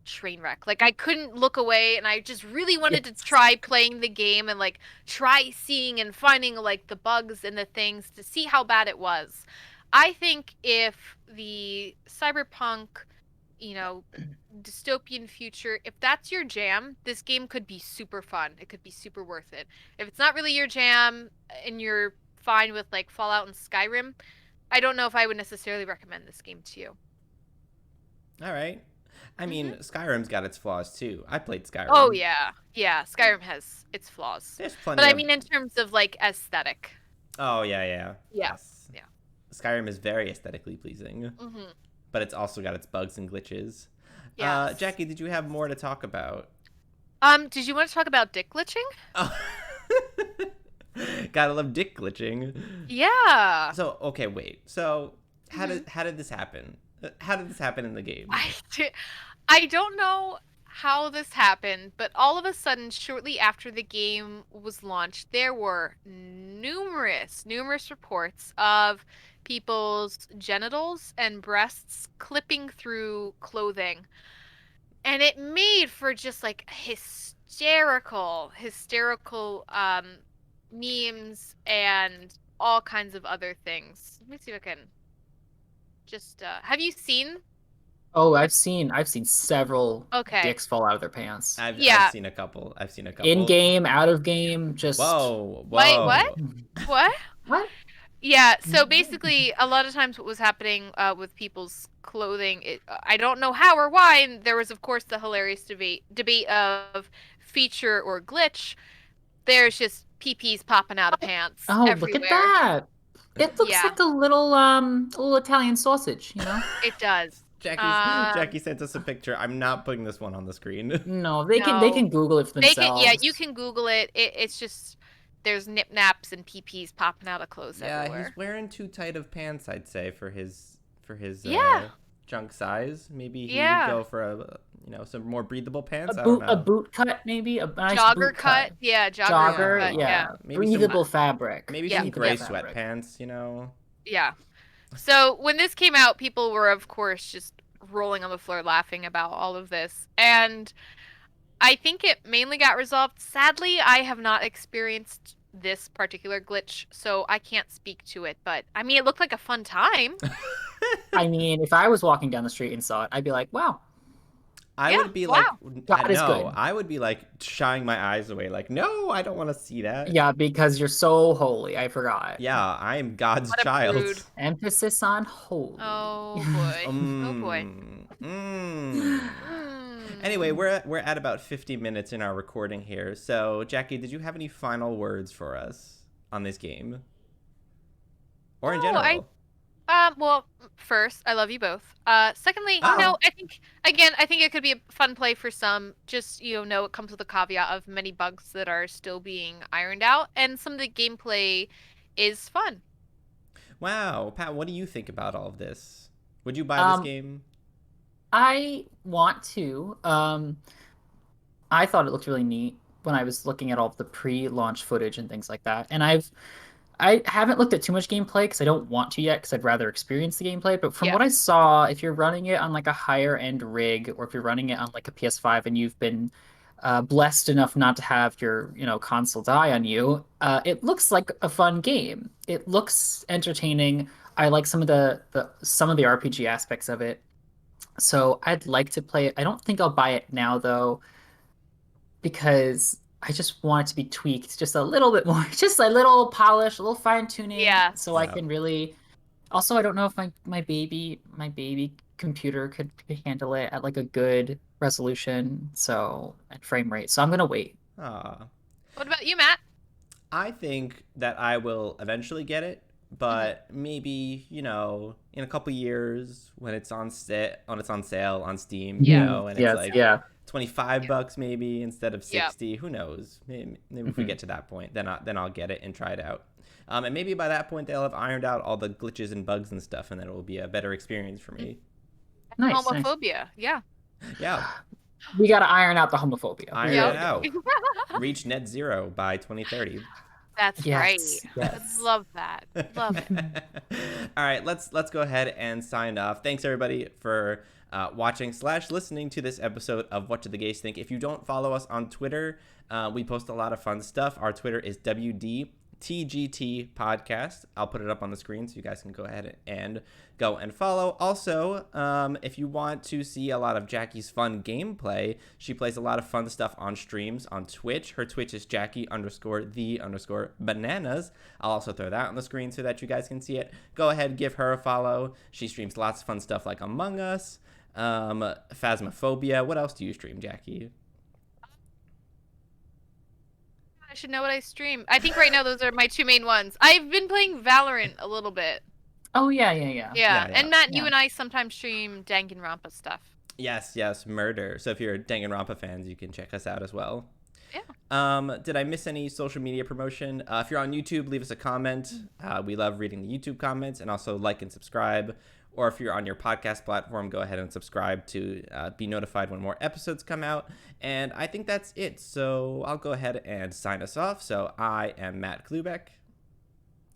train wreck. Like I couldn't look away and I just really wanted to Yes. try playing the game and like try seeing and finding like the bugs and the things to see how bad it was. I think if the cyberpunk, you know, dystopian future, if that's your jam, this game could be super fun. It could be super worth it. If it's not really your jam and you're fine with like Fallout and Skyrim, I don't know if I would necessarily recommend this game to you. All right. I mean, Hmm. Skyrim's got its flaws too. I played Skyrim. Oh yeah, yeah. Skyrim has its flaws, There's but plenty I of. mean in terms of like aesthetic. Oh, yeah, yeah. Yeah, Yes. yeah. Skyrim is very aesthetically pleasing, Hmm. but it's also got its bugs and glitches. Yes. Jackie, did you have more to talk about? Did you want to talk about dick glitching? Oh. Gotta love dick glitching. Yeah. So, okay, wait. So, how Mhm. did this happen? How did this happen in the game? I don't know how this happened, but all of a sudden, shortly after the game was launched, there were numerous reports of people's genitals and breasts clipping through clothing. And it made for just like hysterical memes and all kinds of other things. Let me see if I can just have you seen? Oh, I've seen several Okay. dicks fall out of their pants. I've Yeah. seen a couple. I've seen a In couple. game, out of game, just Whoa, Wait, what? whoa. What? what? Yeah, so basically, a lot of times what was happening with people's clothing, I don't know how or why, and there was, of course, the hilarious debate of feature or glitch. There's just pee-pees popping out of pants Oh, look at everywhere. that. It looks Yeah, like a little Italian sausage, you know? it does. Jackie sent us a picture. I'm not putting this one on the screen. No, they No, can Google it for yeah, you themselves. can Google it. It's just there's nip naps and pee-pees popping out of clothes Yeah, he's everywhere. wearing too tight of pants, I'd say, for his Yeah, junk size. Maybe he would yeah. go for some more breathable pants. I don't A know. boot cut maybe, a nice Jogger boot cut. cut. Yeah, jogger Jogger, cut. Yeah. yeah. Maybe some Breathable fabric. maybe Yeah. some Breathable gray fabric. sweatpants. Yeah. So when this came out, people were, of course, just rolling on the floor laughing about all of this. And I think it mainly got resolved. Sadly, I have not experienced this particular glitch, so I can't speak to it. But I mean, it looked like a fun time. I mean, if I was walking down the street and saw it, I'd be like, wow, I Yeah. would be like, Wow. God is no, good. I would be like shying my eyes away, like, no, I don't want to see that. Yeah, because you're so holy. I forgot. Yeah, I am God's What a child. prude. Emphasis on holy. Oh boy. Oh boy. Mmm. Mmm. Anyway, Mm. we're at about 50 minutes in our recording here. So, Jackie, did you have any final words for us on this game? Or in Oh, general? well, first, I love you both. Secondly, Oh. I think again, I think it could be a fun play for some. Just it comes with a caveat of many bugs that are still being ironed out, and some of the gameplay is fun. Wow. Pat, what do you think about all of this? Would you buy this Um, game? I want to. I thought it looked really neat when I was looking at all of the pre-launch footage and things like that. And I haven't looked at too much gameplay because I don't want to yet because I'd rather experience the gameplay. But from Yeah. what I saw, if you're running it on like a higher end rig or if you're running it on like a PS5 and you've been blessed enough not to have your console die on you, it looks like a fun game. It looks entertaining. I like some of the RPG aspects of it. So I'd like to play it. I don't think I'll buy it now though because I just want it to be tweaked just a little bit more, just a little polish, a little fine tuning, Yeah. so I Yeah. can really. Also, I don't know if my baby computer could handle it at like a good resolution, so and frame rate. So I'm gonna wait. Ah. What about you, Matt? I think that I will eventually get it, Hmm. but maybe, in a couple years when it's when it's on sale on Steam, Yeah. and it's Yes, like yeah. 25 Yeah. bucks maybe instead of Yeah. 60. Who knows? Maybe if we Mhm. get to that point, then I'll get it and try it out. And maybe by that point they'll have ironed out all the glitches and bugs and stuff, and then it will be a better experience for me. Nice, nice. Homophobia. Yeah. Yeah, We gotta iron out the homophobia. We iron really it Yep. out. do. Reach net zero by 2030. That's right. Yes, yes. Love that. Love it. All right, let's go ahead and sign off. Thanks everybody for watching / listening to this episode of What Do the Gays Think. If you don't follow us on Twitter, we post a lot of fun stuff. Our Twitter is WDTGT Podcast. I'll put it up on the screen so you guys can go ahead and go and follow. Also, if you want to see a lot of Jackie's fun gameplay, she plays a lot of fun stuff on streams on Twitch. Her Twitch is Jackie_the_bananas. I'll also throw that on the screen so that you guys can see it. Go ahead, give her a follow. She streams lots of fun stuff like Among Us, Phasmophobia. What else do you stream, Jackie? I should know what I stream. I think right now those are my two main ones. I've been playing Valorant a little bit. Oh yeah, Yeah. Yeah. And Matt, you Yeah. and I sometimes stream Danganronpa stuff. Yes, murder. So if you're Danganronpa fans, you can check us out as well. Yeah. Did I miss any social media promotion? If you're on YouTube, leave us a comment. We love reading the YouTube comments, and also like and subscribe. Or if you're on your podcast platform, go ahead and subscribe to be notified when more episodes come out. And I think that's it. So I'll go ahead and sign us off. So I am Matt Klubeck.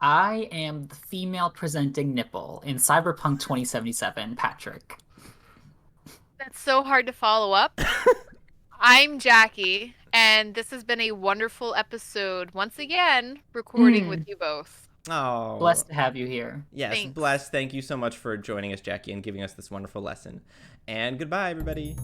I am the female presenting nipple in Cyberpunk 2077, Patrick. That's so hard to follow up. I'm Jackie, and this has been a wonderful episode once again, recording with you both. Oh, Blessed to have you here. yes, Thanks. blessed. Thank you so much for joining us, Jackie, and giving us this wonderful lesson. And goodbye, everybody.